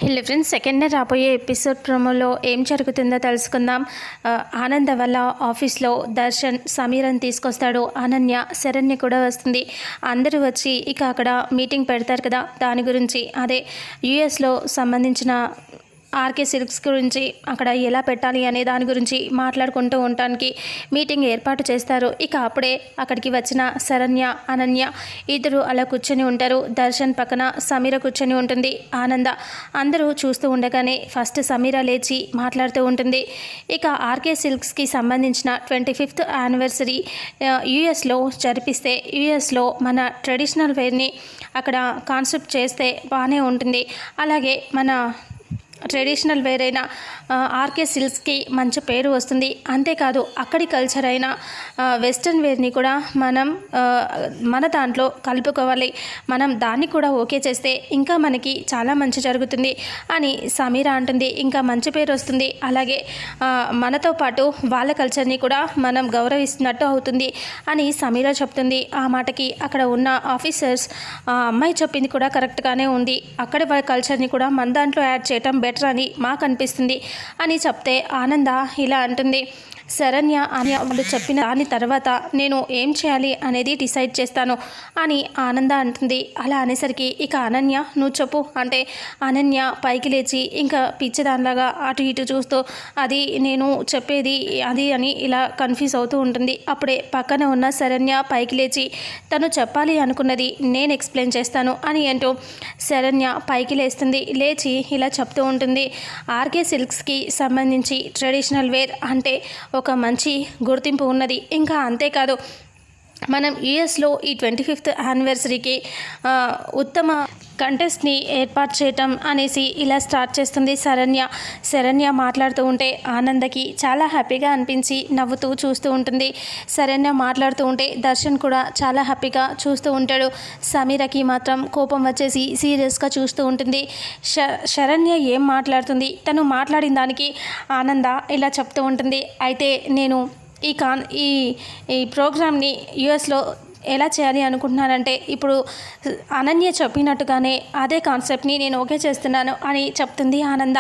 Hello friends, second రాబోయే episode ప్రోమోలో ఏం జరుగుతుందో తెలుసుకుందాం. ఆనంద వల్ల ఆఫీస్లో దర్శన్ సమీరని తీసుకొస్తాడు. అనన్య శరణ్య కూడా వస్తుంది. అందరూ వచ్చి ఇక అక్కడ మీటింగ్ పెడతారు కదా, దాని గురించి అదే యుఎస్లో సంబంధించిన ఆర్కే సిల్క్స్ గురించి అక్కడ ఎలా పెట్టాలి అనే దాని గురించి మాట్లాడుకుంటూ ఉండటానికి మీటింగ్ ఏర్పాటు చేస్తారు. ఇక అప్పుడే అక్కడికి వచ్చిన శరణ్య అనన్య ఇద్దరు అలా కూర్చొని ఉంటారు. దర్శన్ పక్కన సమీర కూర్చొని ఉంటుంది. ఆనంద అందరూ చూస్తూ ఉండగానే ఫస్ట్ సమీర లేచి మాట్లాడుతూ ఉంటుంది. ఇక ఆర్కే సిల్క్స్కి సంబంధించిన 25th యానివర్సరీ యుఎస్లో జరిపిస్తే యుఎస్లో మన ట్రెడిషనల్ వేర్ని అక్కడ కాన్సెప్ట్ చేస్తే బాగానే ఉంటుంది. అలాగే మన ట్రెడిషనల్ వేర్ అయిన ఆర్కే సిల్క్స్కి మంచి పేరు వస్తుంది. అంతేకాదు అక్కడి కల్చర్ అయిన వెస్ట్రన్ వేర్ని కూడా మనం మన దాంట్లో కలుపుకోవాలి. మనం దాన్ని కూడా ఓకే చేస్తే ఇంకా మనకి చాలా మంచి జరుగుతుంది అని సమీర అంటుంది. ఇంకా మంచి పేరు వస్తుంది. అలాగే మనతో పాటు వాళ్ళ కల్చర్ని కూడా మనం గౌరవిస్తున్నట్టు అవుతుంది అని సమీర చెప్తుంది. ఆ మాటకి అక్కడ ఉన్న ఆఫీసర్స్ అమ్మాయి చెప్పింది కూడా కరెక్ట్గానే ఉంది, అక్కడ వాళ్ళ కల్చర్ని కూడా మన దాంట్లో యాడ్ చేయటం బెటర్ అని మాకు అనిపిస్తుంది అని చెప్తే ఆనంద ఇలా అంటుంది. శరణ్య అని వాళ్ళు చెప్పిన దాని తర్వాత నేను ఏం చేయాలి అనేది డిసైడ్ చేస్తాను అని ఆనంద అంటుంది. అలా అనేసరికి ఇక అనన్య నువ్వు చెప్పు అంటే అనన్య పైకి లేచి ఇంకా పిచ్చిదానిలాగా అటు ఇటు చూస్తూ అది నేను చెప్పేది అది అని ఇలా కన్ఫ్యూజ్ అవుతూ ఉంటుంది. అప్పుడే పక్కన ఉన్న శరణ్య పైకి లేచి తను చెప్పాలి అనుకున్నది నేను ఎక్స్ప్లెయిన్ చేస్తాను అని అంటూ శరణ్య పైకి లేస్తుంది. లేచి ఇలా చెప్తూ ఉంటుంది. ఆర్కే సిల్క్స్కి సంబంధించి ట్రెడిషనల్ వేర్ అంటే ఒక మంచి గుర్తింపు ఉన్నది. ఇంకా అంతేకాదు మనం యుఎస్లో ఈ 25th యానివర్సరీకి ఉత్తమ కంటెస్ట్ని ఏర్పాటు చేయటం అనేసి ఇలా స్టార్ట్ చేస్తుంది శరణ్య మాట్లాడుతూ ఉంటే ఆనందకి చాలా హ్యాపీగా అనిపించి నవ్వుతూ చూస్తూ ఉంటుంది. శరణ్య మాట్లాడుతూ ఉంటే దర్శన్ కూడా చాలా హ్యాపీగా చూస్తూ ఉంటాడు. సమీరకి మాత్రం కోపం వచ్చేసి సీరియస్గా చూస్తూ ఉంటుంది. శరణ్య ఏం మాట్లాడుతుంది, తను మాట్లాడిన దానికి ఆనంద ఇలా చెప్తూ ఉంటుంది. అయితే నేను ఈ ప్రోగ్రామ్ని యుఎస్లో ఎలా చేయాలి అనుకుంటున్నానంటే ఇప్పుడు అనన్య చెప్పినట్టుగానే అదే కాన్సెప్ట్ని నేను ఓకే చేస్తున్నాను అని చెప్తుంది ఆనంద.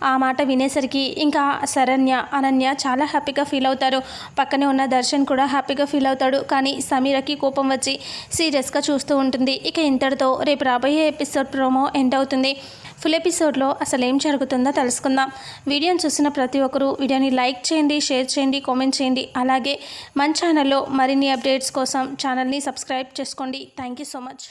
ఆ మాట వినేసరికి ఇంకా శరణ్య అనన్య చాలా హ్యాపీగా ఫీల్ అవుతారు. పక్కనే ఉన్న దర్శన్ కూడా హ్యాపీగా ఫీల్ అవుతాడు. కానీ సమీరకి కోపం వచ్చి సీరియస్గా చూస్తూ ఉంటుంది. ఇక ఇంతటితో రేపు రాబోయే ఎపిసోడ్ ప్రోమో ఎండ్ అవుతుంది. ఫుల్ ఎపిసోడ్లో అసలు ఏం జరుగుతుందో తెలుసుకుందాం. వీడియోని చూసిన ప్రతి ఒక్కరూ వీడియోని లైక్ చేయండి, షేర్ చేయండి, కామెంట్ చేయండి. అలాగే మన ఛానల్లో మరిన్ని అప్డేట్స్ కోసం ఛానల్ని సబ్స్క్రైబ్ చేసుకోండి. Thank you so much.